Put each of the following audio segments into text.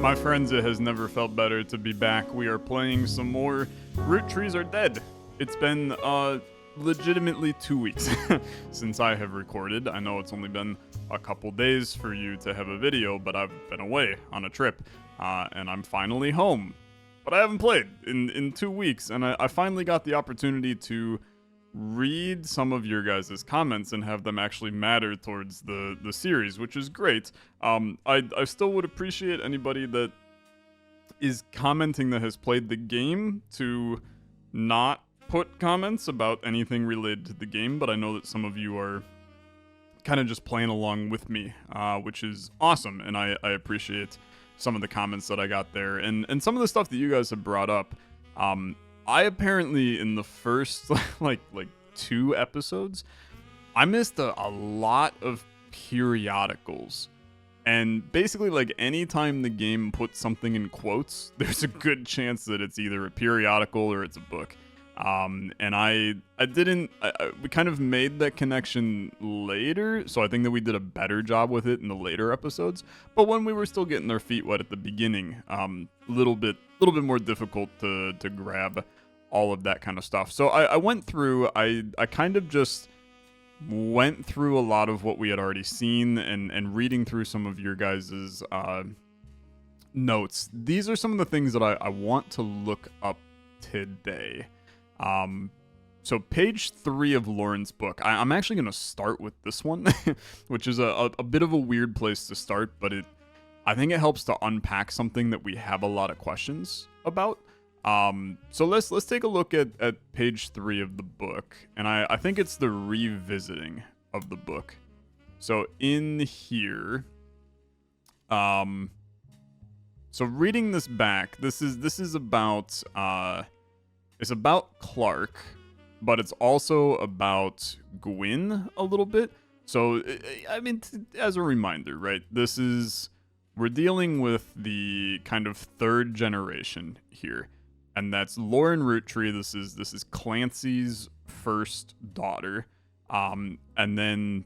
My friends, it has never felt better to be back. We are playing some more Roottrees Are Dead. It's been, legitimately 2 weeks since I have recorded. I know it's only been a couple days for you to have a video, but I've been away on a trip, and I'm finally home. But I haven't played in 2 weeks, and I finally got the opportunity to read some of your guys' comments and have them actually matter towards the series, which is great. I still would appreciate anybody that is commenting that has played the game to not put comments about anything related to the game, but I know that some of you are kind of just playing along with me, which is awesome, and I appreciate some of the comments that I got there, and some of the stuff that you guys have brought up. I apparently, in the first, like 2 episodes, I missed a lot of periodicals. And basically, like, anytime the game puts something in quotes, there's a good chance that it's either a periodical or it's a book. And we kind of made that connection later, so I think that we did a better job with it in the later episodes. But when we were still getting our feet wet at the beginning, little bit more difficult to grab all of that kind of stuff. So I went through, I kind of just went through a lot of what we had already seen and reading through some of your guys' notes. These are some of the things that I want to look up today. So page 3 of Lauren's book, I'm actually going to start with this one, which is a bit of a weird place to start, but I think it helps to unpack something that we have a lot of questions about. So let's take a look at page 3 of the book, and I think it's the revisiting of the book. So in here, so reading this back, this is about, it's about Clark, but it's also about Gwyn a little bit. So, I mean, as a reminder, right, we're dealing with the kind of 3rd generation here, and that's Lauren Roottree. This is Clancy's first daughter, and then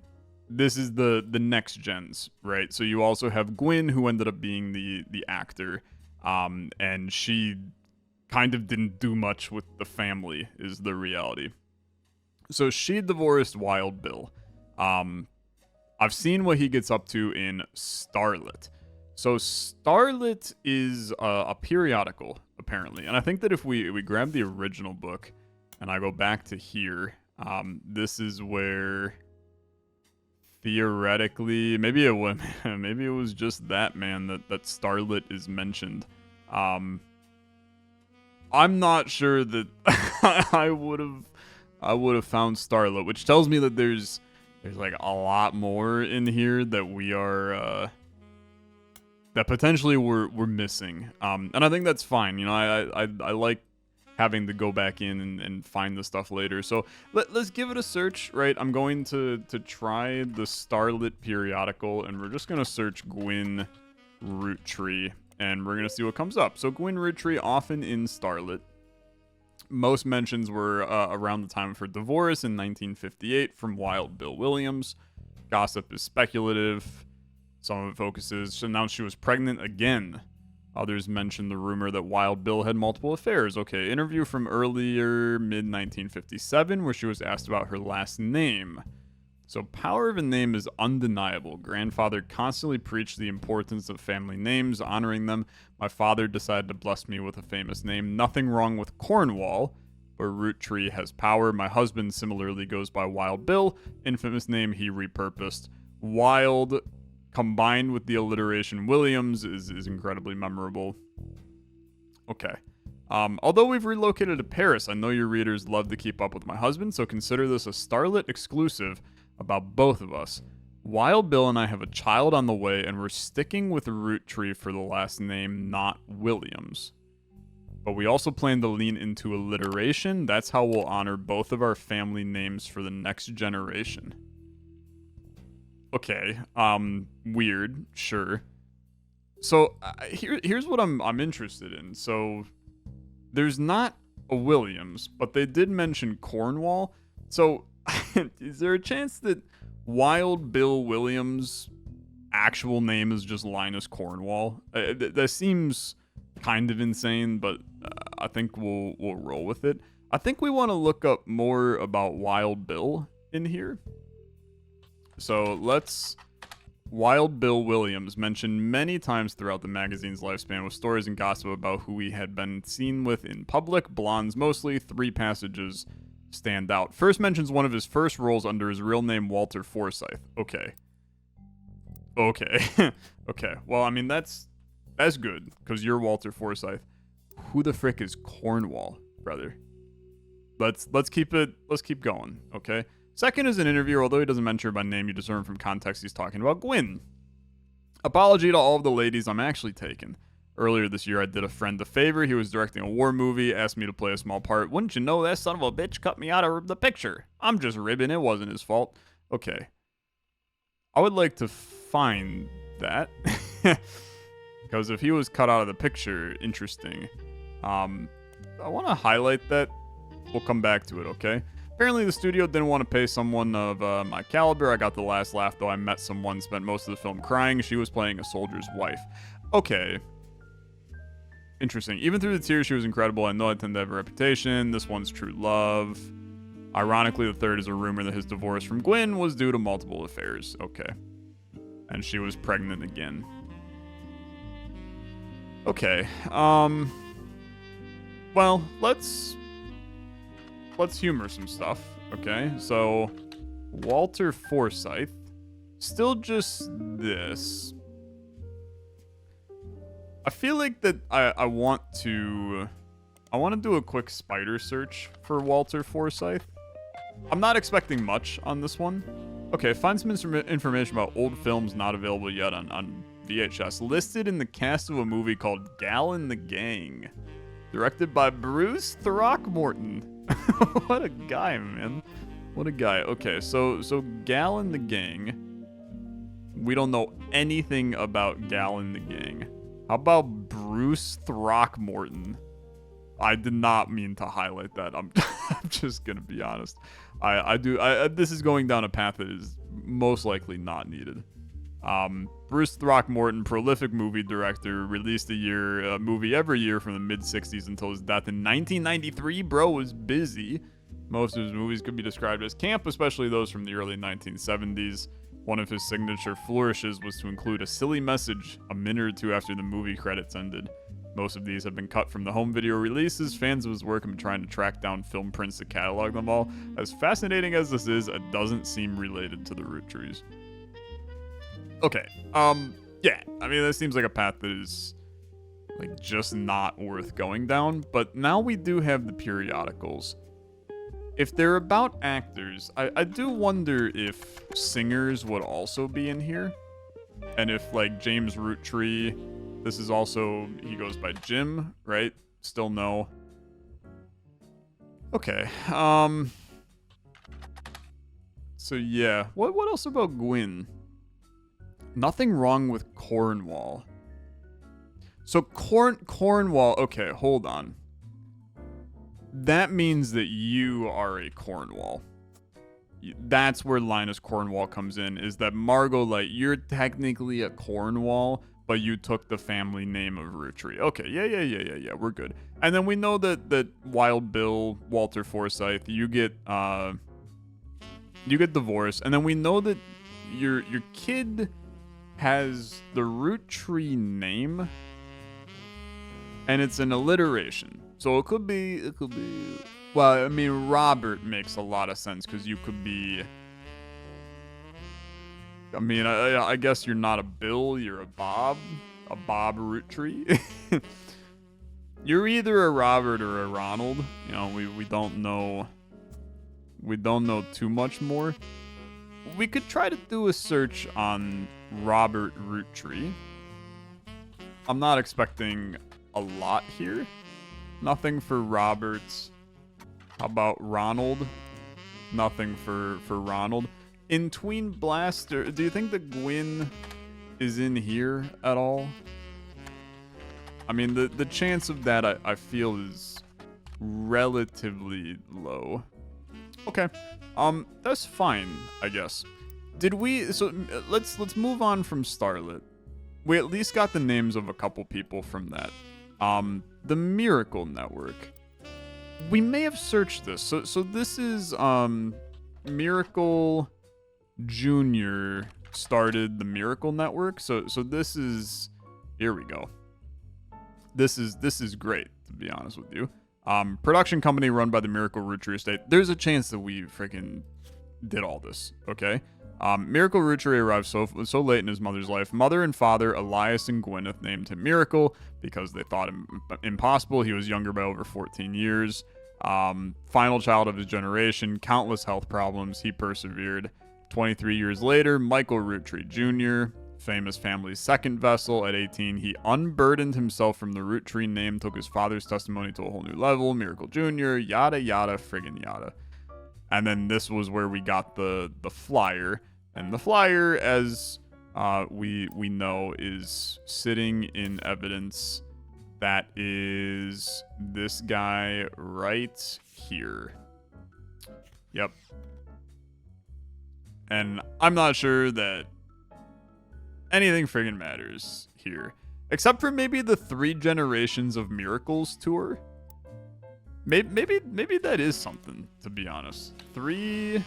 this is the next gens, right? So you also have Gwyn, who ended up being the actor, and she kind of didn't do much with the family, is the reality. So she divorced Wild Bill. I've seen what he gets up to in Starlet. So Starlet is a periodical, apparently. And I think that if we grab the original book and I go back to here, this is where theoretically, maybe it was just that man that Starlet is mentioned. I'm not sure that I would have found Starlet, which tells me that there's like a lot more in here that we are that potentially we're missing. And I think that's fine. You know, I like having to go back in and find the stuff later. So let's give it a search, right? I'm going to try the Starlet periodical, and we're just gonna search Gwyn Roottree. And we're going to see what comes up. So Gwyn Roottree, often in Starlet. Most mentions were around the time of her divorce in 1958 from Wild Bill Williams. Gossip is speculative. Some of it focuses, she announced she was pregnant again. Others mention the rumor that Wild Bill had multiple affairs. Okay, interview from earlier, mid-1957, where she was asked about her last name. So power of a name is undeniable. Grandfather constantly preached the importance of family names, honoring them. My father decided to bless me with a famous name. Nothing wrong with Cornwall, where Roottree has power. My husband similarly goes by Wild Bill, infamous name he repurposed. Wild, combined with the alliteration Williams, is incredibly memorable. Okay. Although we've relocated to Paris, I know your readers love to keep up with my husband, so consider this a Starlet exclusive about both of us. Wild Bill and I have a child on the way, and we're sticking with Roottree for the last name, not Williams. But we also plan to lean into alliteration. That's how we'll honor both of our family names for the next generation. Okay, weird, sure. So here's what I'm interested in. So there's not a Williams, but they did mention Cornwall. So is there a chance that Wild Bill Williams actual name is just Linus Cornwall. That seems kind of insane, but I think we'll roll with it. I think we want to look up more about Wild Bill in here. So let's... Wild Bill Williams, mentioned many times throughout the magazine's lifespan with stories and gossip about who he had been seen with in public. Blondes mostly. 3 passages stand out. First mentions one of his first roles under his real name, Walter Forsythe. Okay. Okay. Well, I mean, that's good, because you're Walter Forsythe. Who the frick is Cornwall, brother? Let's keep going, okay? Second is an interview. Although he doesn't mention her by name, you discern from context he's talking about Gwyn. Apology to all of the ladies I'm actually taking. Earlier this year, I did a friend a favor. He was directing a war movie, asked me to play a small part. Wouldn't you know that son of a bitch cut me out of the picture? I'm just ribbing. It wasn't his fault. Okay. I would like to find that. Because if he was cut out of the picture, interesting. I want to highlight that. We'll come back to it, okay? Apparently, the studio didn't want to pay someone of my caliber. I got the last laugh, though I met someone, spent most of the film crying. She was playing a soldier's wife. Okay. Interesting. Even through the tears, she was incredible. I know I tend to have a reputation. This one's true love. Ironically, the third is a rumor that his divorce from Gwyn was due to multiple affairs. Okay. And she was pregnant again. Okay. Well, let's humor some stuff, okay? So, Walter Forsythe, still just this. I feel like that I want to do a quick spider search for Walter Forsythe. I'm not expecting much on this one. Okay, find some information about old films not available yet on VHS. Listed in the cast of a movie called Gal and the Gang. Directed by Bruce Throckmorton. What a guy, man. What a guy. Okay, so Gal and the Gang. We don't know anything about Gal and the Gang. How about Bruce Throckmorton? I did not mean to highlight that. I'm just gonna be honest. This is going down a path that is most likely not needed. Bruce Throckmorton, prolific movie director, released a movie every year from the mid-60s until his death in 1993. Bro was busy. Most of his movies could be described as camp, especially those from the early 1970s. One of his signature flourishes was to include a silly message a minute or two after the movie credits ended. Most of these have been cut from the home video releases. Fans of his work have been trying to track down film prints to catalog them all. As fascinating as this is, it doesn't seem related to the Rootrees. Okay, yeah, I mean, that seems like a path that is, like, just not worth going down, but now we do have the periodicals. If they're about actors, I do wonder if singers would also be in here, and if, like, James Roottree, this is also, he goes by Jim, right? Still no. Okay, so yeah, what else about Gwyn? Nothing wrong with Cornwall. So Cornwall, okay, hold on. That means that you are a Cornwall. That's where Linus Cornwall comes in, is that Margot, like, you're technically a Cornwall, but you took the family name of Roottree. Okay, yeah, we're good. And then we know that Wild Bill, Walter Forsythe, you get divorced, and then we know that your kid has the Roottree name, and it's an alliteration. So it could be, well, I mean, Robert makes a lot of sense, because you could be, I mean, I guess you're not a Bill, you're a Bob Roottree. You're either a Robert or a Ronald. You know, we don't know too much more. We could try to do a search on Robert Roottree. I'm not expecting a lot here. Nothing for Roberts. How about Ronald? Nothing for Ronald. In Tween Blaster, do you think that Gwyn is in here at all? I mean, the chance of that, I feel, is relatively low. Okay, that's fine, I guess. Did we? So let's move on from Starlet. We at least got the names of a couple people from that. The Miracle Network. We may have searched this. So this is Miracle Jr. started the Miracle Network. So this is, here we go. This is great, to be honest with you. Production company run by the Miracle Roottree estate. There's a chance that we freaking did all this, okay? Miracle Roottree arrived so late in his mother's life. Mother and father, Elias and Gwyneth, named him Miracle because they thought him impossible. He was younger by over 14 years. Final child of his generation, countless health problems. He persevered. 23 years later, Michael Roottree Jr., famous family's second vessel. At 18, he unburdened himself from the Roottree name, took his father's testimony to a whole new level. Miracle Jr., yada, yada, friggin' yada. And then this was where we got the flyer. And the flyer, as we know, is sitting in evidence. That is this guy right here. Yep. And I'm not sure that anything friggin' matters here. Except for maybe the 3 Generations of Miracles tour. Maybe that is something, to be honest. 3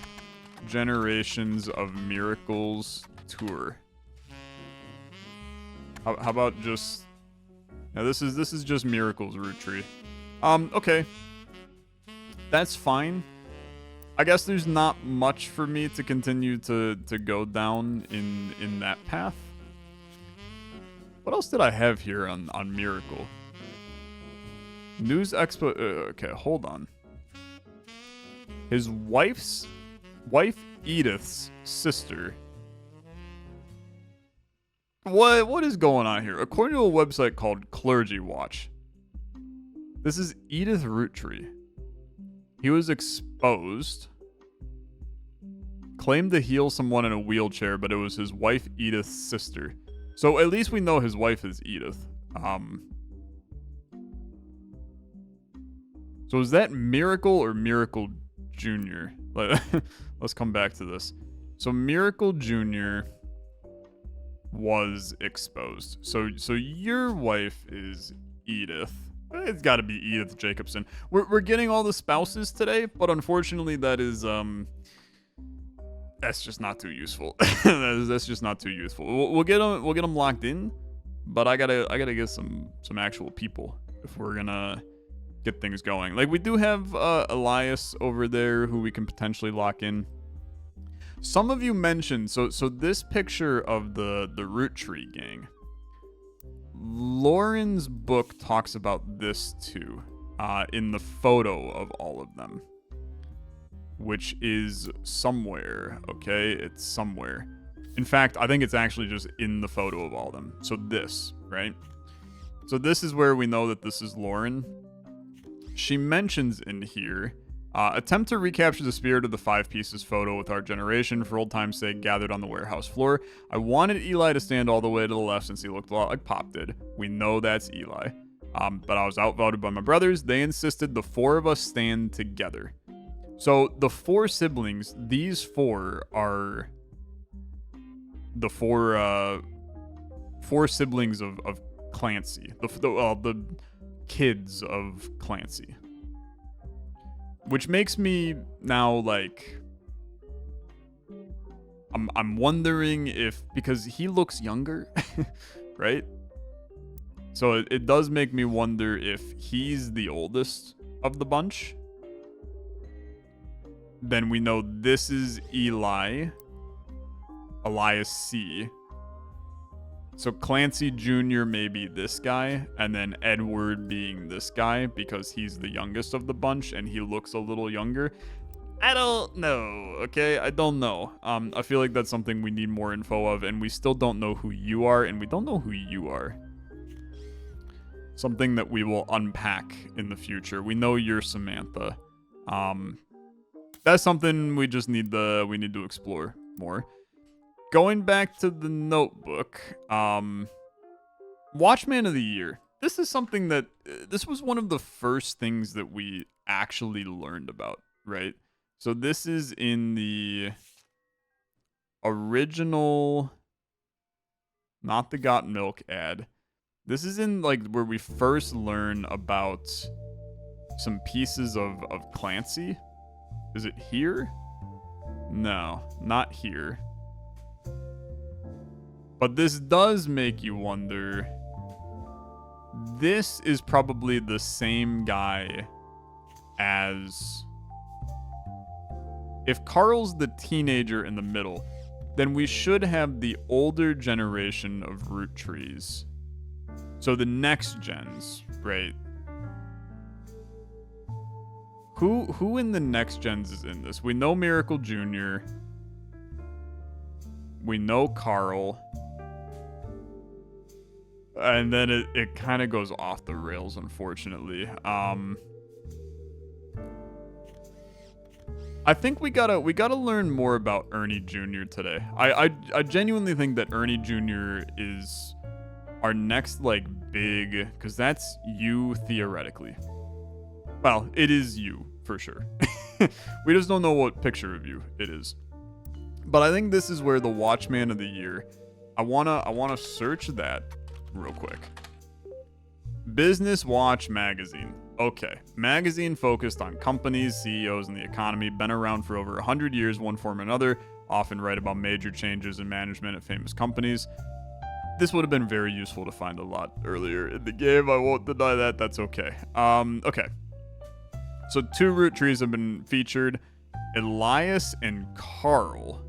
Generations of Miracles tour. How about just... Now this is just Miracles Roottree. Okay. That's fine. I guess there's not much for me to continue to go down in that path. What else did I have here on Miracle? News expo... okay, hold on. His wife Edith's sister. What is going on here? According to a website called Clergy Watch, this is Edith Roottree. He was exposed, claimed to heal someone in a wheelchair, but it was his wife Edith's sister. So at least we know his wife is Edith. So is that Miracle or Miracle Jr.? Let's come back to this. So Miracle Jr. was exposed. So your wife is Edith. It's got to be Edith Jacobson. We're getting all the spouses today, but unfortunately that is that's just not too useful. that's just not too useful. We'll get them locked in, but I gotta get some actual people if we're gonna get things going. Like we do have Elias over there who we can potentially lock in. Some of you mentioned so this picture of the Roottree gang. Lauren's book talks about this too, in the photo of all of them, which is somewhere. Okay, it's somewhere. In fact, I think it's actually just in the photo of all of them. So this, right? So this is where we know that this is Lauren. She mentions in here, attempt to recapture the spirit of the 5 pieces photo with our generation for old time's sake gathered on the warehouse floor. I wanted Eli to stand all the way to the left since he looked a lot like Pop did. We know that's Eli. But I was outvoted by my brothers. They insisted the 4 of us stand together. So the 4 siblings, these 4 are the 4 siblings of Clancy. The kids of Clancy. Which makes me now like I'm wondering if, because he looks younger, right? So it does make me wonder if he's the oldest of the bunch. Then we know this is Eli, Elias C. So Clancy Jr. may be this guy, and then Edward being this guy because he's the youngest of the bunch and he looks a little younger. I don't know, okay? I don't know. I feel like that's something we need more info of, and we still don't know who you are, and we don't know who you are. Something that we will unpack in the future. We know you're Samantha. That's something we just need to explore more. Going back to the notebook, Watchman of the Year. This is something that, this was one of the first things that we actually learned about, right? So this is in the original, not the got milk ad. This is in like where we first learn about some pieces of Clancy. Is it here? No, not here. But this does make you wonder. This is probably the same guy as... If Carl's the teenager in the middle, then we should have the older generation of Roottrees. So the next gens, right? Who in the next gens is in this? We know Miracle Jr. We know Carl. And then it kind of goes off the rails, unfortunately. I think we gotta learn more about Ernie Jr. today. I genuinely think that Ernie Jr. is our next like big, because that's you theoretically. Well, it is you for sure. We just don't know what picture of you it is. But I think this is where the Watchman of the Year. I wanna search that real quick. Business Watch magazine. Okay, magazine focused on companies, CEOs, and the economy. Been around for over 100 years, one form or another. Often write about major changes in management at famous companies. This would have been very useful to find a lot earlier in the game. I won't deny that. That's okay. Okay. So 2 Roottrees have been featured. Elias and Carl.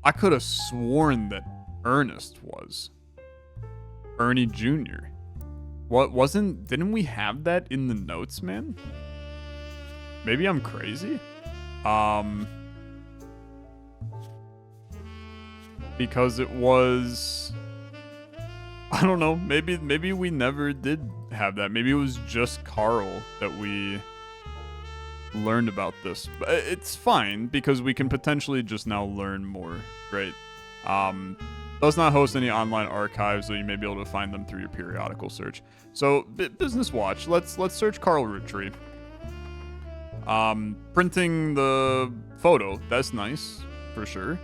I could have sworn that Ernest was. Ernie Jr. Didn't we have that in the notes, man? Maybe I'm crazy? Because it was... I don't know, maybe we never did have that. Maybe it was just Carl that we learned about this. But it's fine, because we can potentially just now learn more, right? Does not host any online archives, so you may be able to find them through your periodical search. So, Business Watch. Let's search Carl Roottree. Printing the photo. That's nice, for sure.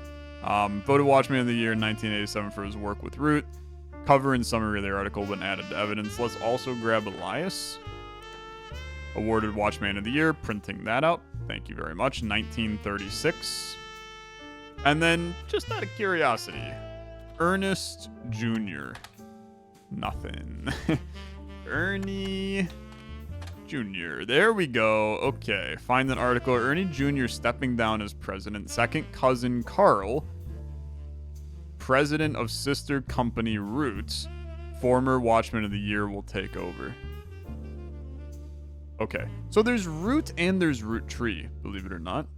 Voted Watchman of the Year in 1987 for his work with Root. Cover and summary of the article when added to evidence. Let's also grab Elias. Awarded Watchman of the Year. Printing that out. Thank you very much. 1936. And then, just out of curiosity, Ernest Jr. Nothing. Ernie Jr. There we go. Okay, find an article. Ernie Jr. stepping down as president. Second cousin Carl, president of sister company Roots. Former Watchman of the Year will take over. Okay, so there's Root and there's Roottree, believe it or not.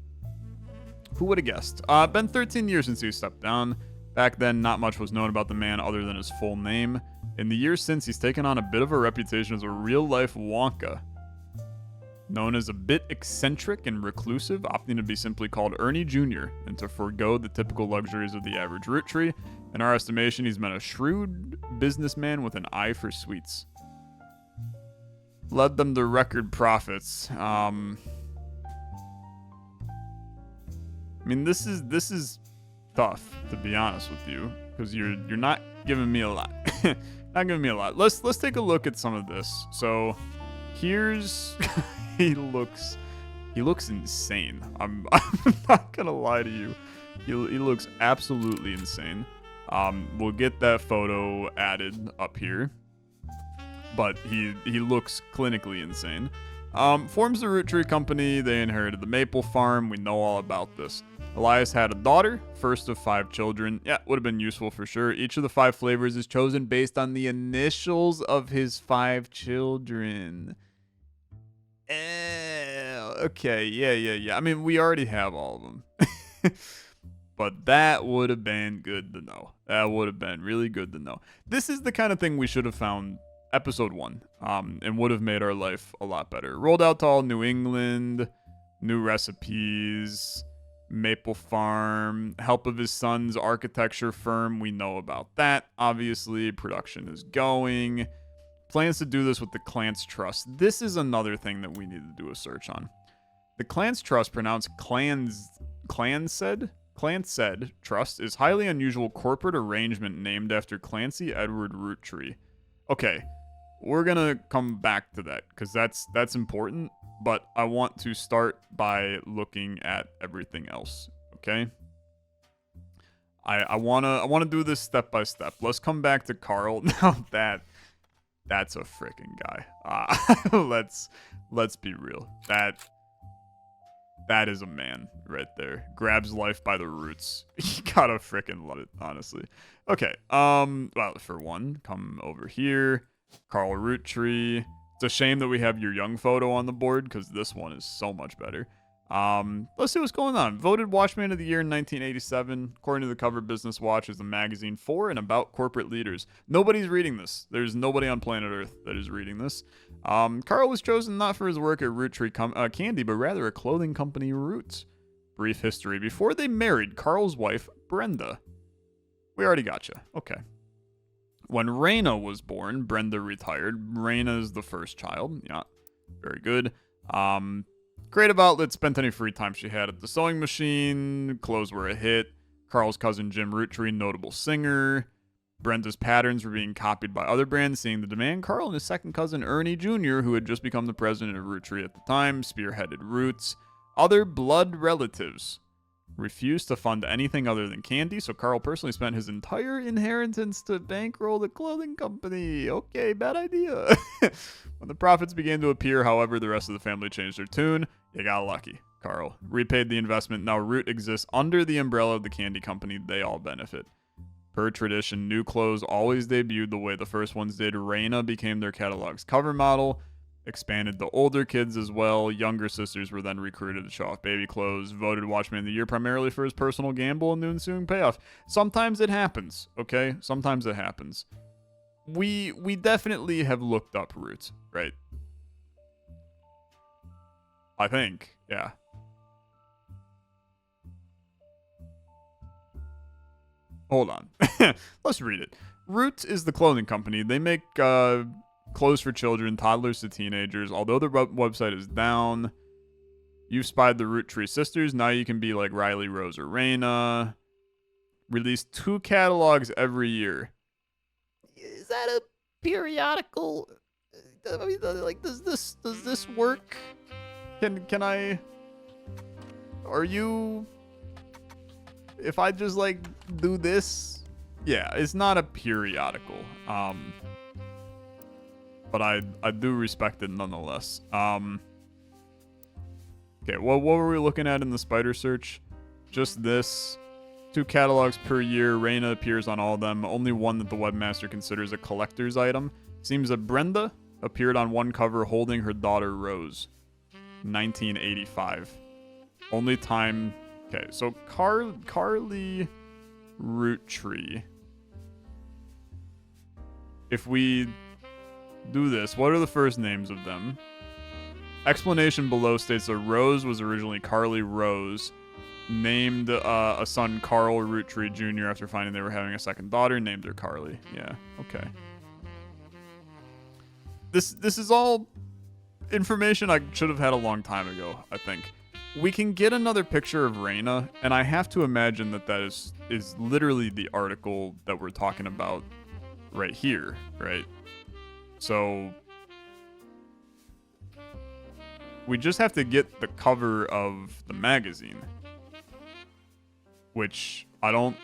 Who would have guessed? Been 13 years since he stepped down. Back then, not much was known about the man other than his full name. In the years since, he's taken on a bit of a reputation as a real-life Wonka. Known as a bit eccentric and reclusive, opting to be simply called Ernie Jr. and to forego the typical luxuries of the average Roottree. In our estimation, he's been a shrewd businessman with an eye for sweets. Led them to record profits. I mean, this is tough, to be honest with you, because you're not giving me a lot. Not giving me a lot. Let's take a look at some of this. So here's he looks insane. I'm not gonna lie to you. He looks absolutely insane. We'll get that photo added up here, but he looks clinically insane. Forms the Roottree Company. They inherited the maple farm. We know all about this. Elias had a daughter, first of 5 children. Yeah, would have been useful for sure. Each of the 5 flavors is chosen based on the initials of his 5 children. Okay, yeah. I mean, we already have all of them. But that would have been good to know. That would have been really good to know. This is the kind of thing we should have found episode 1, and would have made our life a lot better. Rolled out to all New England, new recipes, maple farm, help of his son's architecture firm. We know about that. Obviously, production is going. Plans to do this with the Clanced Trust. This is another thing that we need to do a search on. The Clanced Trust, pronounced Clanced Trust, is highly unusual corporate arrangement named after Clancy Edward Roottree. Okay, we're gonna come back to that because that's important, but I want to start by looking at everything else. Okay, I wanna do this step by step. Let's come back to Carl. Now that's a freaking guy. Let's be real. That is a man right there. Grabs life by the roots. You gotta frickin' love it, honestly. Okay, well, for one, come over here. Carl Roottree. It's a shame that we have your young photo on the board, because this one is so much better. Let's see what's going on. Voted Watchman of the Year in 1987. According to the Cover Business Watch, is a magazine for and about corporate leaders. Nobody's reading this. There's nobody on planet Earth that is reading this. Carl was chosen not for his work at Roottree Candy, but rather a clothing company, Roots. Brief history. Before they married, Carl's wife, Brenda. We already got you. Okay. When Raina was born, Brenda retired. Raina is the first child. Yeah, very good. Creative outlet, spent any free time she had at the sewing machine. Clothes were a hit. Carl's cousin Jim Roottree, notable singer. Brenda's patterns were being copied by other brands, seeing the demand. Carl and his second cousin Ernie Jr., who had just become the president of Roottree at the time, spearheaded Roots. Other blood relatives refused to fund anything other than candy, so Carl personally spent his entire inheritance to bankroll the clothing company. Okay, bad idea. When the profits began to appear, however, the rest of the family changed their tune. You got lucky. Carl repaid the investment. Now Root exists under the umbrella of the candy company. They all benefit. Per tradition, new clothes always debuted the way the first ones did. Raina became their catalog's cover model. Expanded to older kids as well. Younger sisters were then recruited to show off baby clothes. Voted Watchman of the Year primarily for his personal gamble and the ensuing payoff. Sometimes it happens, okay? Sometimes it happens. We definitely have looked up Roots, right? I think, yeah. Hold on. Let's read it. Roots is the clothing company. They make clothes for children, toddlers to teenagers. Although their website is down, you've spied the Roottree sisters. Now you can be like Riley, Rose, or Raina. Release 2 catalogs every year. Is that a periodical? I mean, like, does this work? Can I? Are you? If I just like do this, yeah, it's not a periodical. But I do respect it nonetheless. Okay, well, what were we looking at in the spider search? Just this. 2 catalogs per year. Raina appears on all of them. Only one that the webmaster considers a collector's item. Seems that Brenda appeared on one cover holding her daughter Rose. 1985. Only time... Okay, so Carly Roottree. If we do this, what are the first names of them? Explanation below states that Rose was originally Carly Rose, named a son Carl Roottree Jr. after finding they were having a second daughter, named her Carly. Yeah, okay. This is all information I should have had a long time ago, I think. We can get another picture of Raina, and I have to imagine that is literally the article that we're talking about right here, right? So we just have to get the cover of the magazine, which I don't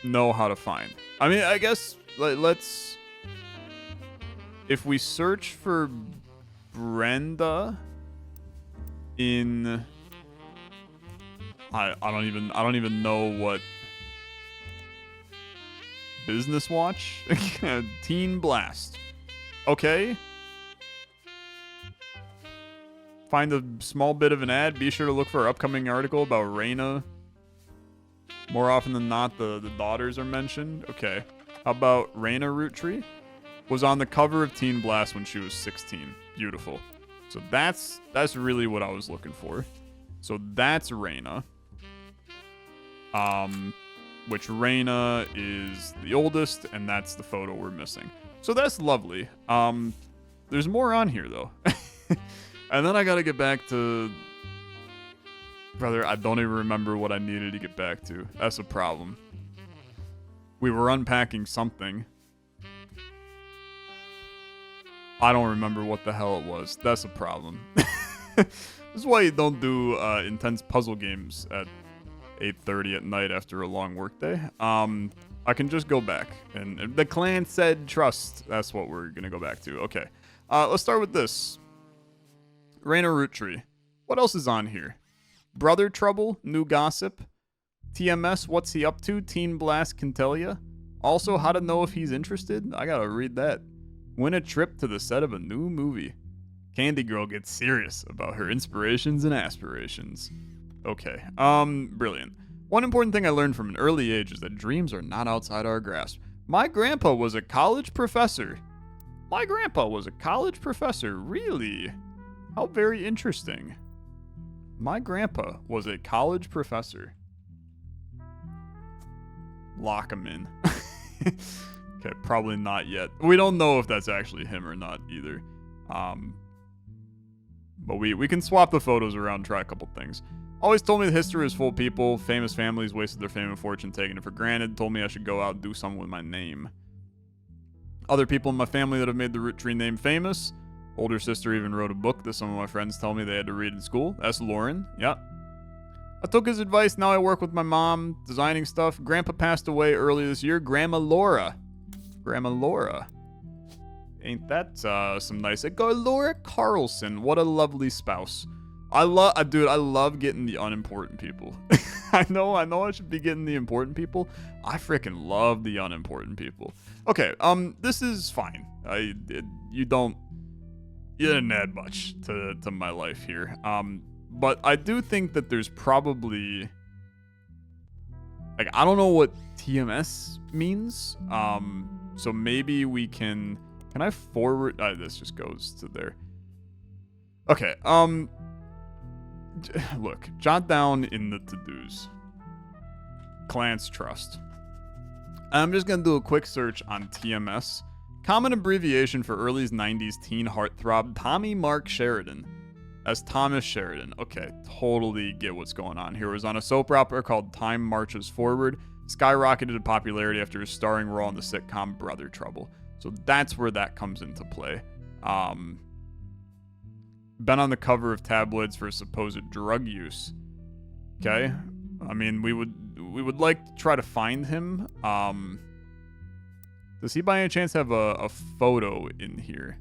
know how to find. I mean, I guess let's... If we search for Brenda in... I don't even know what... Business Watch? Teen Blast. Okay. Find a small bit of an ad. Be sure to look for our upcoming article about Raina. More often than not, the daughters are mentioned. Okay. How about Raina Roottree? Was on the cover of Teen Blast when she was 16. Beautiful. So that's really what I was looking for. So that's Raina. Which Raina is the oldest, and that's the photo we're missing. So that's lovely. There's more on here, though. And then I gotta get back to... Brother, I don't even remember what I needed to get back to. That's a problem. We were unpacking something. I don't remember what the hell it was. That's a problem. This is why you don't do intense puzzle games at 8:30 at night after a long workday. I can just go back. And the Clanced Trust, that's what we're going to go back to. Okay. Let's start with this. Rainer Roottree. What else is on here? Brother Trouble, New Gossip. TMS, What's He Up To? Teen Blast can tell ya. Also, How to Know If He's Interested. I gotta read that. Win a trip to the set of a new movie. Candy Girl gets serious about her inspirations and aspirations. Okay, brilliant. One important thing I learned from an early age is that dreams are not outside our grasp. My grandpa was a college professor. My grandpa was a college professor. Really? How very interesting. My grandpa was a college professor. Lock him in. Okay, probably not yet. We don't know if that's actually him or not either. But we can swap the photos around, try a couple things. Always told me the history is full of people, famous families wasted their fame and fortune, taking it for granted. Told me I should go out and do something with my name. Other people in my family that have made the Roottree name famous. Older sister even wrote a book that some of my friends tell me they had to read in school. That's Lauren. Yep. I took his advice. Now I work with my mom, designing stuff. Grandpa passed away early this year. Grandma Laura. Grandma Laura. Ain't that some nice... Go Laura Carlson. What a lovely spouse. I love getting the unimportant people. I know I should be getting the important people. I freaking love the unimportant people. Okay, this is fine. You didn't add much to my life here. But I do think that there's probably... Like, I don't know what TMS means. So maybe we can... Can I forward... this just goes to there. Okay, look, jot down in the to-dos. Clanced Trust. I'm just going to do a quick search on TMS. Common abbreviation for early 90s teen heartthrob Tommy Mark Sheridan. As Thomas Sheridan. Okay, totally get what's going on here. He was on a soap opera called Time Marches Forward. Skyrocketed in popularity after his starring role in the sitcom Brother Trouble. So that's where that comes into play. Been on the cover of tabloids for supposed drug use. Okay, I mean we would like to try to find him. Does he by any chance have a photo in here?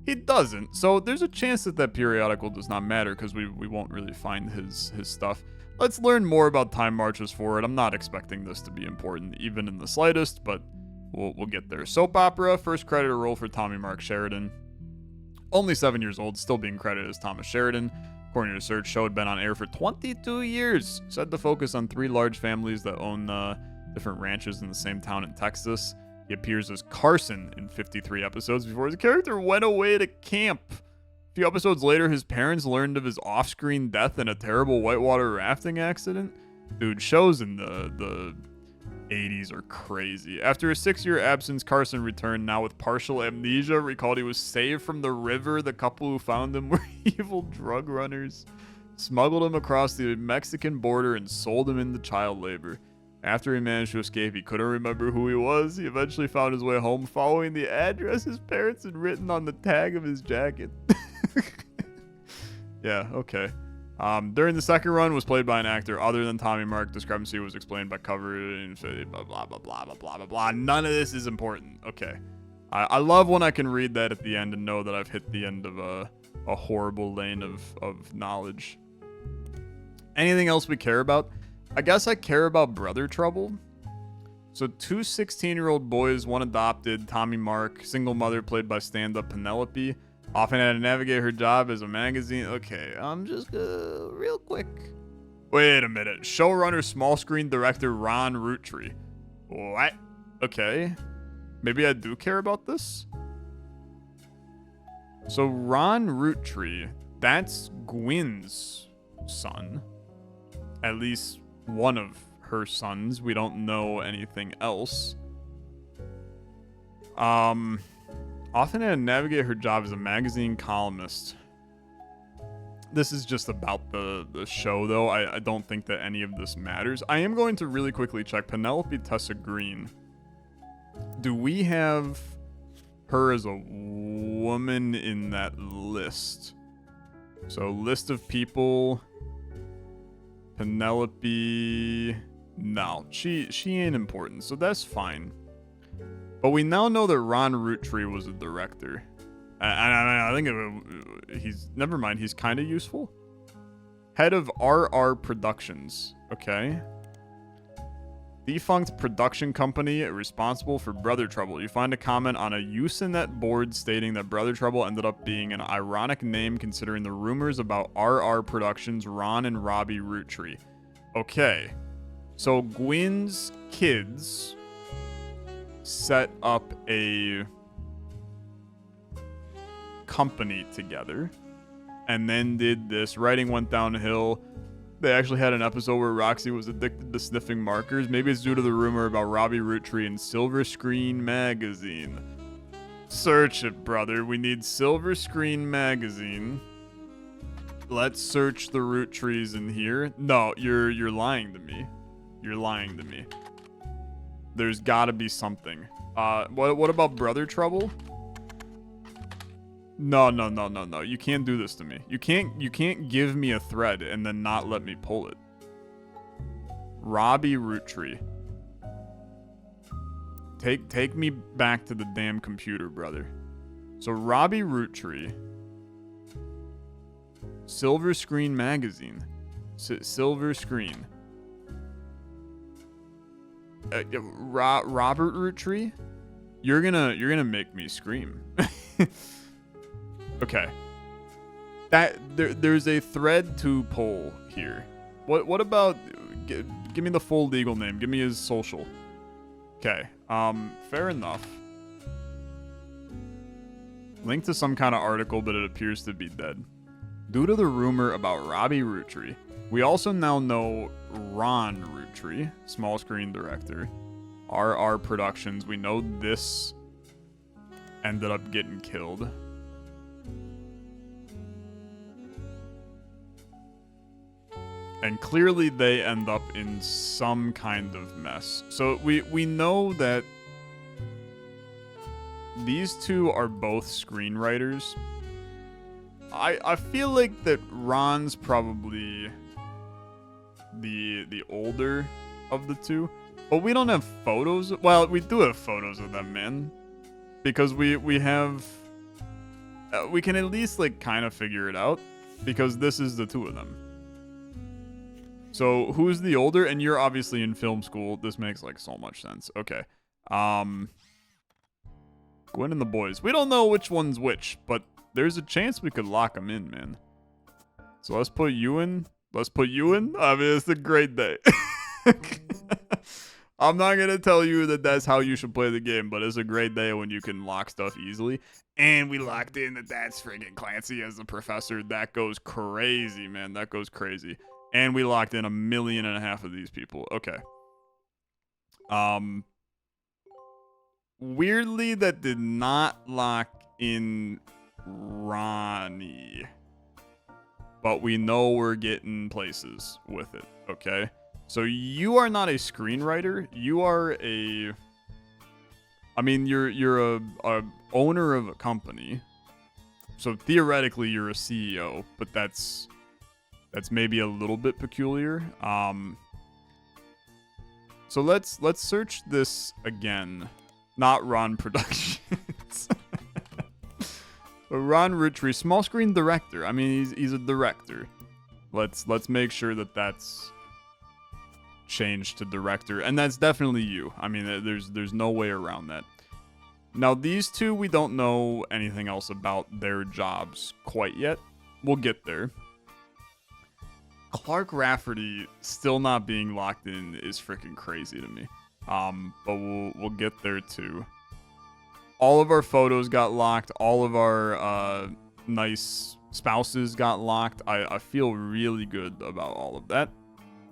He doesn't. So there's a chance that periodical does not matter because we won't really find his stuff. Let's learn more about Time Marches Forward. I'm not expecting this to be important even in the slightest, but we'll get there. Soap opera, first credited role for Tommy Mark Sheridan. Only 7 years old, still being credited as Thomas Sheridan. According to the search, show had been on air for 22 years. Said to focus on 3 large families that own different ranches in the same town in Texas. He appears as Carson in 53 episodes before his character went away to camp. A few episodes later, his parents learned of his off-screen death in a terrible whitewater rafting accident. Dude, shows in the 80s are crazy. After a 6-year absence, Carson returned, now with partial amnesia. Recalled he was saved from the river. The couple who found him were evil drug runners. Smuggled him across the Mexican border and sold him into child labor. After he managed to escape, he couldn't remember who he was. He eventually found his way home following the address his parents had written on the tag of his jacket. Yeah, okay. During the second run, was played by an actor other than Tommy Mark. Discrepancy was explained by cover and blah, blah, blah, blah, blah, blah, blah, blah. None of this is important. Okay. I love when I can read that at the end and know that I've hit the end of a horrible lane of knowledge. Anything else we care about? I guess I care about Brother Trouble. So 2 16-year-old boys, one adopted, Tommy Mark, single mother played by stand-up Penelope. Often had to navigate her job as a magazine. Okay, I'm just real quick. Wait a minute. Showrunner, small screen director Ron Roottree. What? Okay. Maybe I do care about this? So Ron Roottree, that's Gwyn's son. At least one of her sons. We don't know anything else. Often had to navigate her job as a magazine columnist. This is just about the show, though. I don't think that any of this matters. I am going to really quickly check Penelope Tessa Green. Do we have her as a woman in that list? So, list of people. Penelope. No, she ain't important, so that's fine. But we now know that Ron Roottree was a director. I think he's... Never mind, he's kind of useful. Head of RR Productions. Okay. Defunct production company responsible for Brother Trouble. You find a comment on a Usenet board stating that Brother Trouble ended up being an ironic name considering the rumors about RR Productions, Ron and Robbie Roottree. Okay. So Gwyn's kids set up a company together and then did this. Writing went downhill. They actually had an episode where Roxy was addicted to sniffing markers. Maybe it's due to the rumor about Robbie Roottree in Silver Screen Magazine. Search it, brother. We need Silver Screen Magazine. Let's search the Roottrees in here. No, you're lying to me. You're lying to me. There's gotta be something. What about Brother Trouble? No. You can't do this to me. You can't give me a thread and then not let me pull it. Robbie Roottree. Take me back to the damn computer, brother. So Robbie Roottree. Silver Screen Magazine. Silver Screen. Robert Roottree? You're gonna make me scream. Okay. There's a thread to pull here. What about give me the full legal name. Give me his social. Okay. Fair enough. Link to some kind of article, but it appears to be dead. Due to the rumor about Robbie Roottree, we also now know Ron Roottree, small screen director. RR Productions. We know this ended up getting killed. And clearly they end up in some kind of mess. So we know that these two are both screenwriters. I feel like that Ron's probably the older of the two. But we don't have photos. Well, we do have photos of them, man. Because we have... we can at least, like, kind of figure it out. Because this is the two of them. So, who's the older? And you're obviously in film school. This makes, like, so much sense. Okay. Gwen and the boys. We don't know which one's which. But there's a chance we could lock them in, man. So, let's put you in. Let's put you in. I mean, it's a great day. I'm not going to tell you that that's how you should play the game, but it's a great day when you can lock stuff easily. And we locked in that that's friggin' Clancy as the professor. That goes crazy, man. That goes crazy. And we locked in 1.5 million of these people. Okay. Weirdly, that did not lock in Ronnie. But we know we're getting places with it, okay? So you are not a screenwriter. You are a... I mean, you're a owner of a company. So theoretically, you're a CEO, but that's maybe a little bit peculiar. So let's search this again. Not Ron Productions. Ron Roottree, small screen director. I mean, he's a director. Let's make sure that that's changed to director, and that's definitely you. I mean, there's no way around that. Now, these two, we don't know anything else about their jobs quite yet. We'll get there. Clark Rafferty still not being locked in is freaking crazy to me. But we'll get there too. All of our photos got locked. All of our nice spouses got locked. I feel really good about all of that.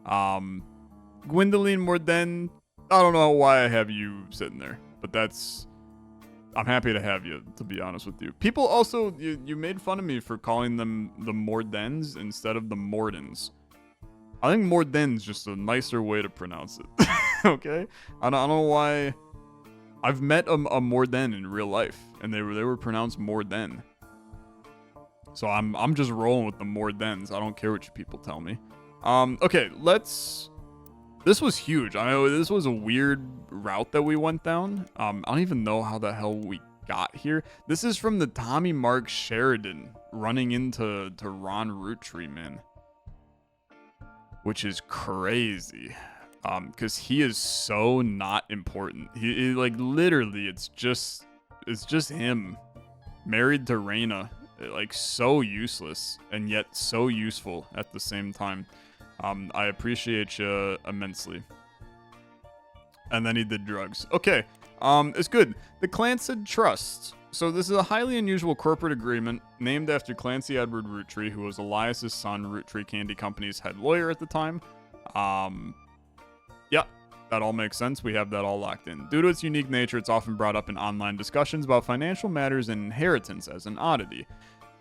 Gwendoline Morden, I don't know why I have you sitting there, but that's I'm happy to have you, to be honest with you. People also, you made fun of me for calling them the Mordens instead of the Mordens. I think Morden's just a nicer way to pronounce it. Okay? I don't know why. I've met a Morden in real life, and they were pronounced Morden. So I'm just rolling with the Mordens. I don't care what you people tell me. Okay, this was huge. I know this was a weird route that we went down. I don't even know how the hell we got here. This is from the Tommy Mark Sheridan running into Ron Roottree, man. Which is crazy. Because he is so not important. He like literally it's just him. Married to Reyna. Like so useless and yet so useful at the same time. I appreciate you immensely. And then he did drugs. Okay, it's good. The Clanced Trust. So this is a highly unusual corporate agreement named after Clancy Edward Roottree, who was Elias's son, Roottree Candy Company's head lawyer at the time. Yeah, that all makes sense. We have that all locked in. Due to its unique nature, it's often brought up in online discussions about financial matters and inheritance as an oddity.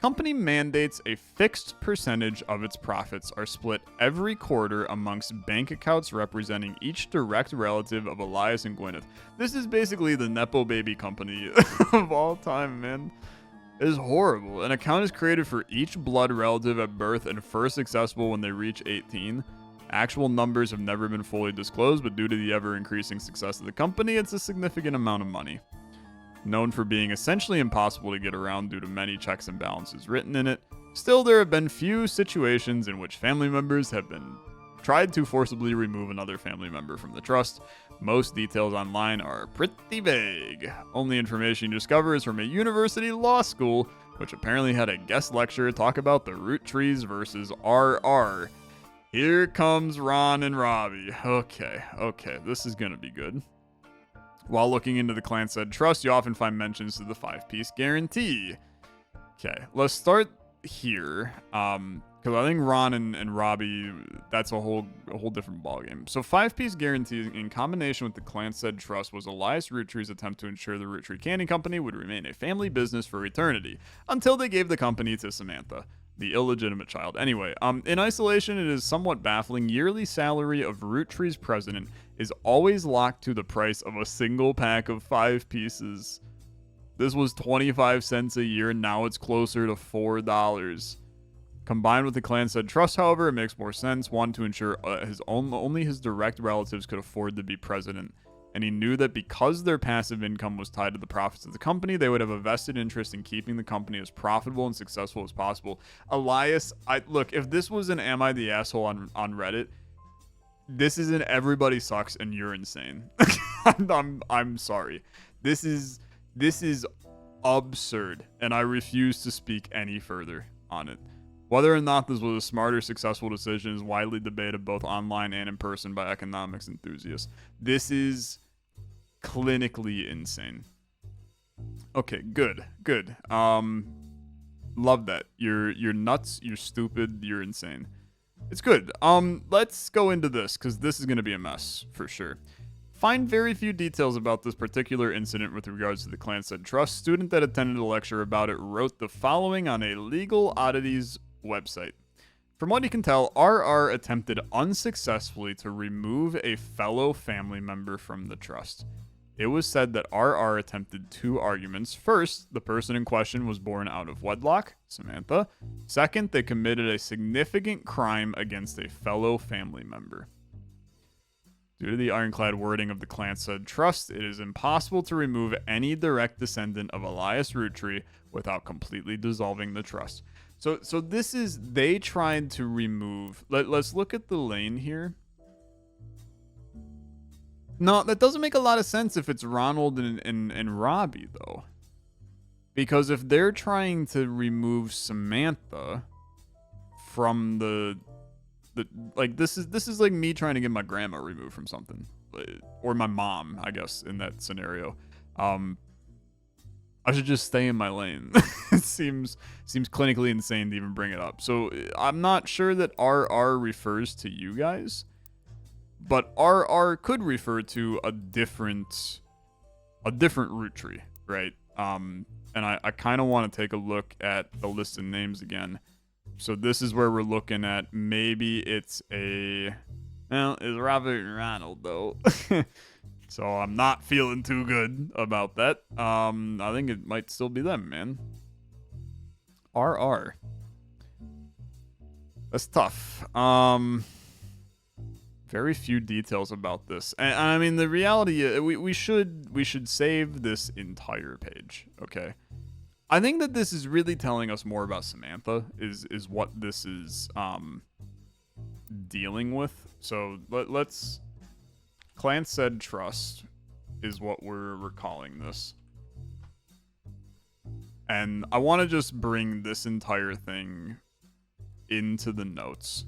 Company mandates a fixed percentage of its profits are split every quarter amongst bank accounts representing each direct relative of Elias and Gwyneth. This is basically the Nepo baby company of all time, man. It is horrible. An account is created for each blood relative at birth and first accessible when they reach 18. Actual numbers have never been fully disclosed, but due to the ever-increasing success of the company, it's a significant amount of money. Known for being essentially impossible to get around due to many checks and balances written in it, still there have been few situations in which family members have been tried to forcibly remove another family member from the trust. Most details online are pretty vague. Only information you discover is from a university law school, which apparently had a guest lecturer talk about the Rootrees versus RR. Here comes Ron and Robbie. Okay, this is gonna be good. While looking into the Clanced Trust, you often find mentions to the 5-piece guarantee. Okay, let's start here. Because I think Ron and Robbie, that's a whole different ballgame. So 5-piece guarantee in combination with the Clanced Trust was Elias Roottree's attempt to ensure the Roottree Candy Company would remain a family business for eternity, until they gave the company to Samantha, the illegitimate child. Anyway, in isolation, it is somewhat baffling. Yearly salary of Roottree's president is always locked to the price of a single pack of 5 pieces. This was 25 cents a year, now it's closer to $4. Combined with the Clanced Trust, however, it makes more sense. One, to ensure only his direct relatives could afford to be president. And he knew that because their passive income was tied to the profits of the company, they would have a vested interest in keeping the company as profitable and successful as possible. Elias, look, if this was an Am I the Asshole on Reddit, this is an everybody sucks and you're insane. I'm sorry. This is absurd, and I refuse to speak any further on it. Whether or not this was a smart or successful decision is widely debated both online and in person by economics enthusiasts. This is clinically insane. Okay, good. Love that. You're nuts, you're stupid, you're insane. It's good. Let's go into this, because this is going to be a mess, for sure. Find very few details about this particular incident with regards to the Clanced Trust. Student that attended a lecture about it wrote the following on a Legal Oddities website. From what you can tell, RR attempted unsuccessfully to remove a fellow family member from the trust. It was said that RR attempted 2 arguments. First, the person in question was born out of wedlock, Samantha. Second, they committed a significant crime against a fellow family member. Due to the ironclad wording of the Clanced Trust, it is impossible to remove any direct descendant of Elias Roottree without completely dissolving the trust. So this is, they tried to remove, let's look at the lane here. No, that doesn't make a lot of sense if it's Ronald and Robbie, though. Because if they're trying to remove Samantha from the like, this is like me trying to get my grandma removed from something. Or my mom, I guess, in that scenario. I should just stay in my lane. It seems clinically insane to even bring it up. So I'm not sure that RR refers to you guys. But RR could refer to a different Roottree, right? And I kind of want to take a look at the list of names again. So this is where we're looking at maybe it's a... Well, it's Robert and Ronald, though. So I'm not feeling too good about that. I think it might still be them, man. RR. That's tough. Very few details about this. And I mean, the reality, we should save this entire page, okay? I think that this is really telling us more about Samantha, is what this is dealing with. So let's... Clanced Trust is what we're calling this. And I want to just bring this entire thing into the notes.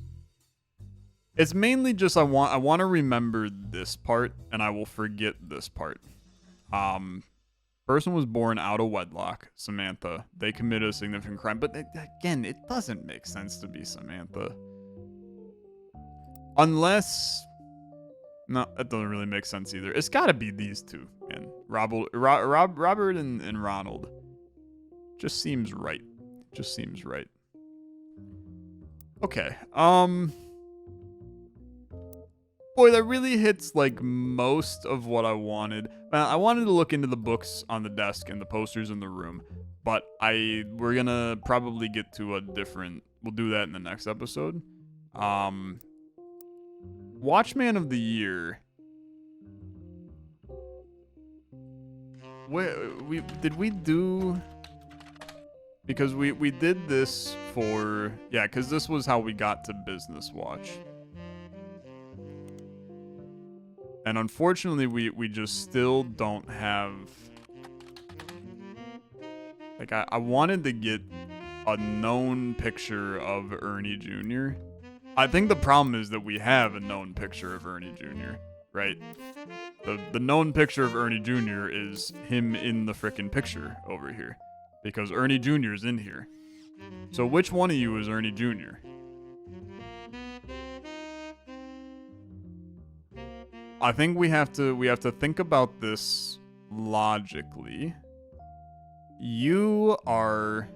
It's mainly just I want to remember this part, and I will forget this part. Person was born out of wedlock, Samantha. They committed a significant crime, but again, it doesn't make sense to be Samantha. Unless... No, that doesn't really make sense either. It's got to be these two, man. Robert and Ronald. Just seems right. Just seems right. Okay. Boy, that really hits like most of what I wanted. I wanted to look into the books on the desk and the posters in the room, but we're gonna probably get to a different... We'll do that in the next episode. Watchman of the Year. Did we do... Because we did this for... Yeah, because this was how we got to Business Watch. And unfortunately, we just still don't have... Like, I wanted to get a known picture of Ernie Jr. I think the problem is that we have a known picture of Ernie Jr., right? The known picture of Ernie Jr. is him in the frickin' picture over here. Because Ernie Jr. is in here. So which one of you is Ernie Jr.? I think we have to think about this logically. You are...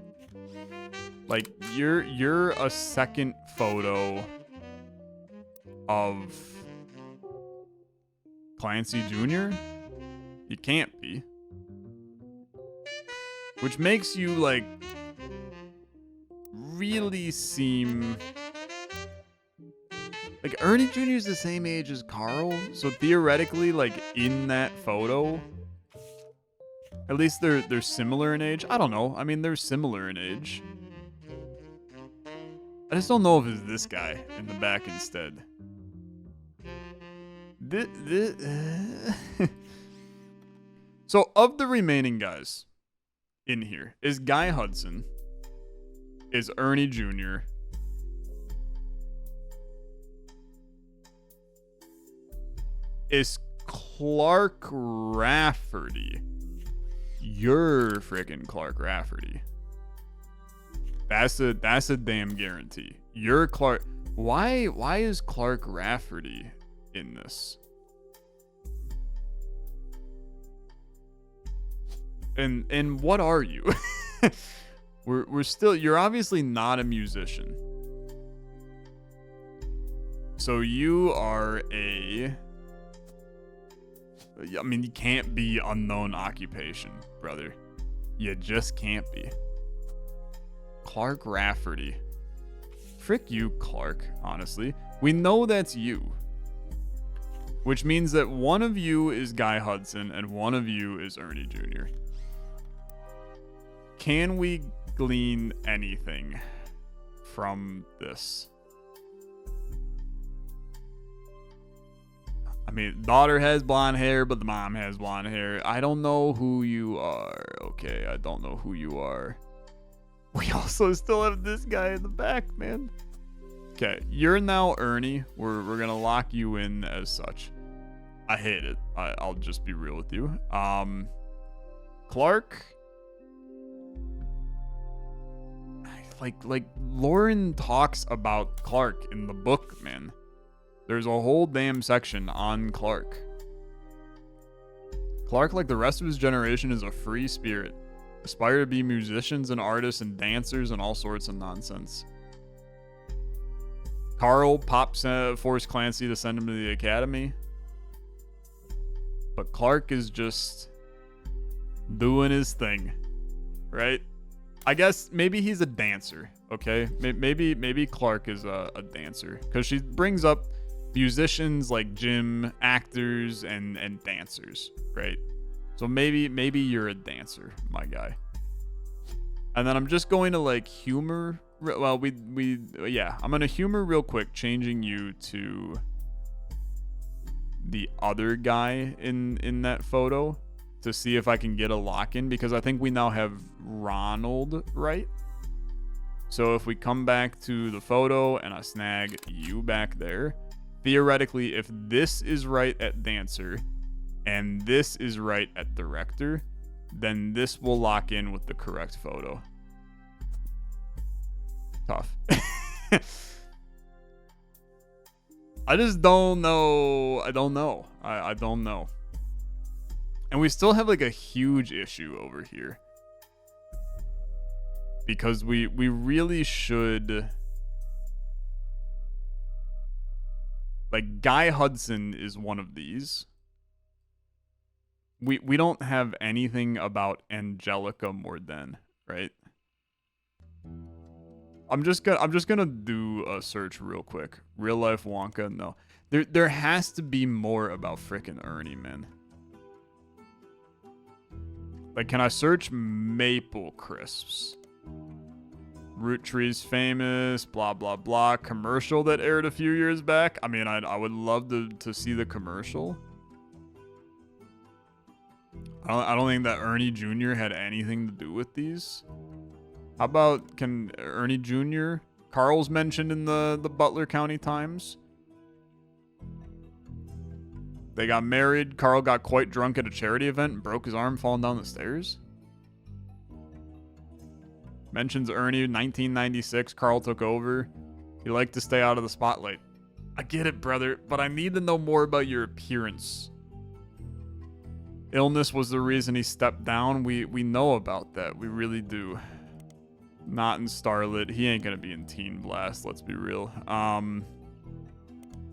Like, you're a second photo of Clancy Jr.? You can't be. Which makes you, like, really seem... Like, Ernie Jr. is the same age as Carl, so theoretically, like, in that photo... At least they're similar in age. I don't know. I mean, they're similar in age. I just don't know if it's this guy in the back instead. So, of the remaining guys in here, is Guy Hudson, is Ernie Jr., is Clark Rafferty. You're freaking Clark Rafferty. That's a damn guarantee. You're Clark. Why is Clark Rafferty in this? And what are you? we're still... You're obviously not a musician. So you are a... I mean, you can't be unknown occupation, brother. You just can't be. Clark Rafferty. Frick you, Clark, honestly. We know that's you. Which means that one of you is Guy Hudson and one of you is Ernie Jr. Can we glean anything from this? I mean, daughter has blonde hair, but the mom has blonde hair. I don't know who you are. Okay, I don't know who you are. We also still have this guy in the back, man. Okay, you're now Ernie. We're gonna lock you in as such. I hate it. I'll just be real with you. Clark. Like Lauren talks about Clark in the book, man. There's a whole damn section on Clark. Clark, like the rest of his generation, is a free spirit. Aspire to be musicians and artists and dancers and all sorts of nonsense. Carl forced Clancy to send him to the academy. But Clark is just doing his thing, right? I guess maybe he's a dancer, okay? Maybe Clark is a dancer. Because she brings up musicians like Jim, actors, and dancers, right? So maybe you're a dancer, my guy. And then I'm just going to like humor. Well, I'm gonna humor real quick, changing you to the other guy in that photo to see if I can get a lock-in, because I think we now have Ronald, right? So if we come back to the photo and I snag you back there, theoretically, if this is right at dancer and this is right at director, then this will lock in with the correct photo. Tough. I just don't know. I don't know. I don't know. And we still have like a huge issue over here. Because we really should... Like, Guy Hudson is one of these. We don't have anything about Angelica Morden, right? I'm just gonna do a search real quick. Real life Wonka, no. There has to be more about frickin' Ernie, man. Like, can I search Maple Crisps? Roottrees famous, blah, blah, blah. Commercial that aired a few years back. I mean, I would love to see the commercial. I don't think that Ernie Jr. had anything to do with these. How about, can Ernie Jr. Carl's mentioned in the Butler County Times. They got married. Carl got quite drunk at a charity event and broke his arm falling down the stairs. Mentions Ernie, 1996. Carl took over. He liked to stay out of the spotlight. I get it, brother, but I need to know more about your appearance. Illness was the reason he stepped down. We know about that. We really do. Not in Starlet. He ain't gonna be in Teen Blast, let's be real.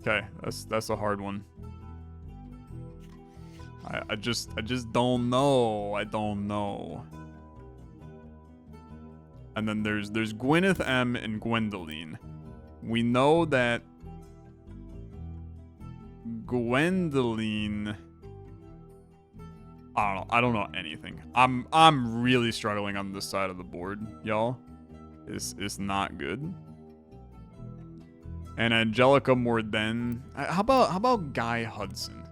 Okay, that's a hard one. I just don't know. I don't know. And then there's Gwyneth M and Gwendoline. We know that Gwendoline, I don't know anything. I'm really struggling on this side of the board, y'all. It's not good. And Angelica Morden. How about Guy Hudson?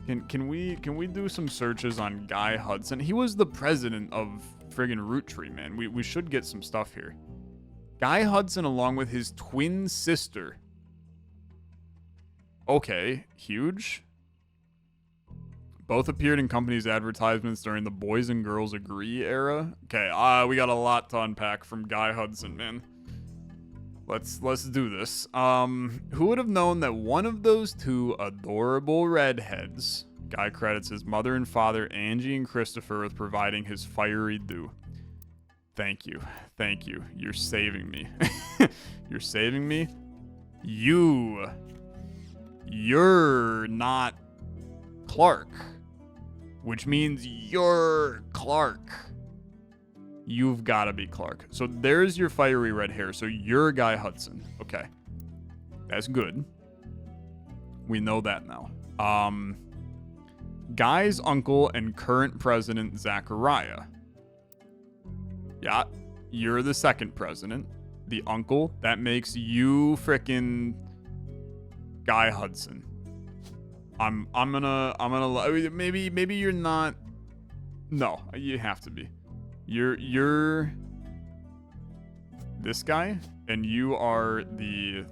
Can we do some searches on Guy Hudson? He was the president of friggin' Roottree, man. We should get some stuff here. Guy Hudson along with his twin sister. Okay, huge. Both appeared in companies' advertisements during the Boys and Girls Agree era. Okay, we got a lot to unpack from Guy Hudson, man. Let's do this. Who would have known that one of those two adorable redheads, Guy credits his mother and father, Angie and Christopher, with providing his fiery dew. Thank you. Thank you. You're saving me. You're saving me? You're not Clark. Which means you're Clark. You've got to be Clark. So there's your fiery red hair. So you're Guy Hudson. Okay. That's good. We know that now. Guy's uncle and current president, Zachariah. Yeah, you're the second president. The uncle, that makes you frickin' Guy Hudson. I'm gonna maybe you're not. No, you have to be. You're this guy, and you are the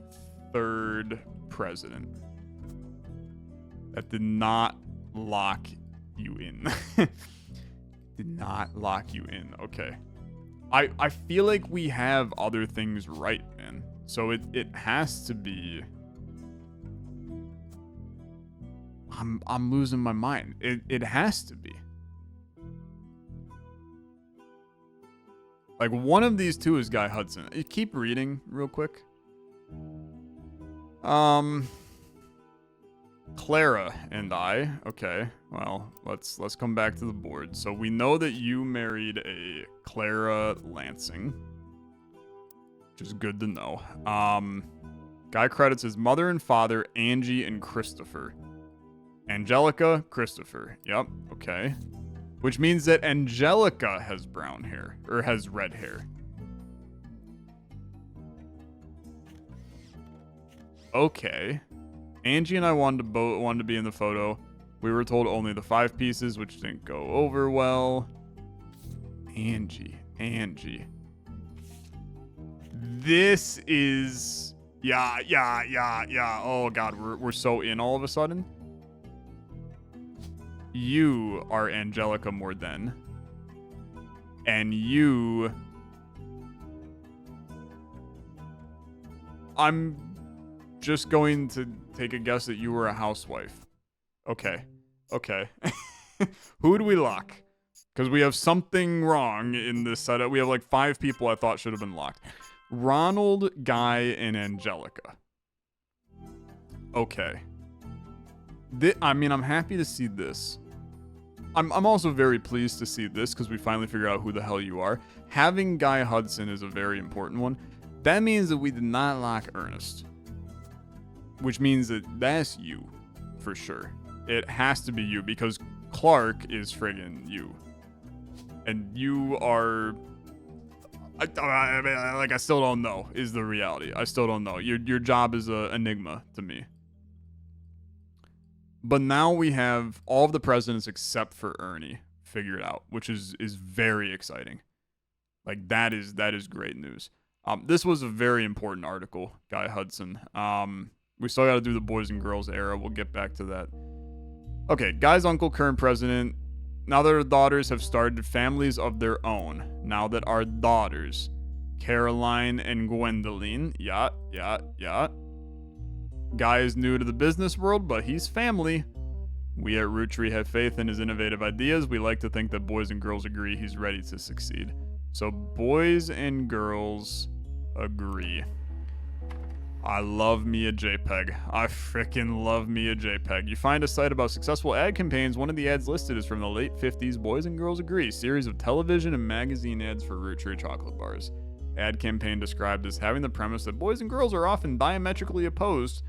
third president. That did not lock you in. Did not lock you in. Okay. I feel like we have other things right, man. So it has to be I'm losing my mind. It has to be. Like, one of these two is Guy Hudson. Keep reading real quick. Clara and I. Okay, well, let's come back to the board. So we know that you married a Clara Lansing, which is good to know. Guy credits his mother and father, Angie and Christopher. Angelica, Christopher. Yep, okay. Which means that Angelica has brown hair, or has red hair. Okay. Angie and I wanted to be in the photo. We were told only the 5 pieces, which didn't go over well. Angie. This is... Yeah. Oh, God, we're so in all of a sudden. You are Angelica Morden. And you... I'm just going to take a guess that you were a housewife. Okay. Who do we lock? Because we have something wrong in this setup. We have like 5 people I thought should have been locked. Ronald, Guy, and Angelica. Okay. I mean, I'm happy to see this. I'm also very pleased to see this because we finally figured out who the hell you are. Having Guy Hudson is a very important one. That means that we did not lock Ernest. Which means that that's you, for sure. It has to be you because Clark is friggin' you. And you are... I still don't know is the reality. I still don't know. Your job is an enigma to me. But now we have all of the presidents except for Ernie figured out, which is very exciting. Like, that is great news. This was a very important article, Guy Hudson. We still got to do the boys and girls era. We'll get back to that. Okay, Guy's uncle, current president. Now that our daughters have started families of their own. Now that our daughters, Caroline and Gwendoline. Yeah. Guy is new to the business world, but he's family. We at Roottree have faith in his innovative ideas. We like to think that boys and girls agree he's ready to succeed. So boys and girls agree. I love me a JPEG. I freaking love me a JPEG. You find a site about successful ad campaigns. One of the ads listed is from the late 50s Boys and Girls Agree, series of television and magazine ads for Roottree chocolate bars. Ad campaign described as having the premise that boys and girls are often diametrically opposed,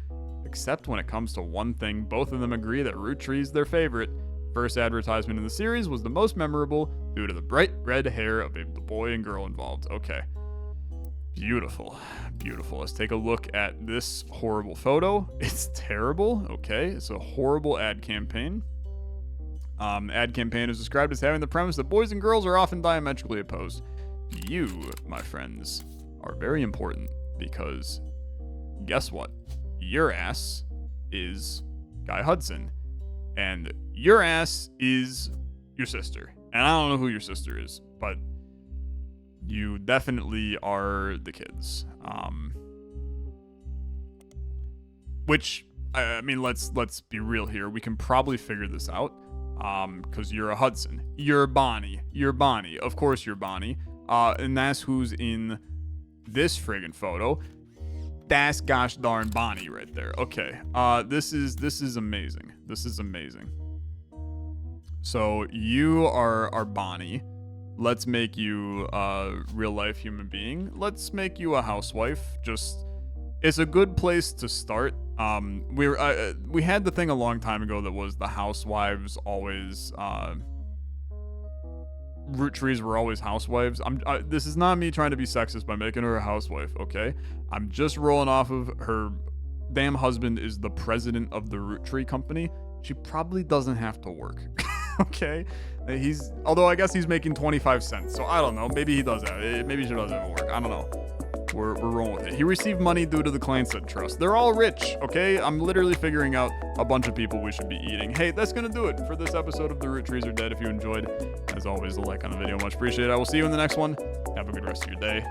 except when it comes to one thing. Both of them agree that Roottree is their favorite. First advertisement in the series was the most memorable due to the bright red hair of the boy and girl involved. Okay. Beautiful. Let's take a look at this horrible photo. It's terrible. Okay, it's a horrible ad campaign. Ad campaign is described as having the premise that boys and girls are often diametrically opposed. You, my friends, are very important because guess what? Your ass is Guy Hudson, and your ass is your sister. And I don't know who your sister is, but you definitely are the kids. Which, I mean, let's be real here. We can probably figure this out. Because you're a Hudson. You're Bonnie. Of course you're Bonnie. And that's who's in this friggin' photo. That's gosh darn Bonnie right there. Okay. This is amazing. So you are Bonnie. Let's make you a real life human being. Let's make you a housewife. It's a good place to start. We had the thing a long time ago that was the housewives always, Roottrees were always housewives. This is not me trying to be sexist by making her a housewife, okay? I'm just rolling off of her damn husband is the president of the Roottree company. She probably doesn't have to work, okay? Although I guess he's making 25 cents, so I don't know. Maybe he does that. Maybe she does have to work. I don't know. We're rolling with it. He received money due to the Clanced Trust. They're all rich, okay? I'm literally figuring out a bunch of people we should be eating. Hey, that's gonna do it for this episode of The Rootrees Are Dead. If you enjoyed, as always, the like on the video, much appreciated. I will see you in the next one. Have a good rest of your day.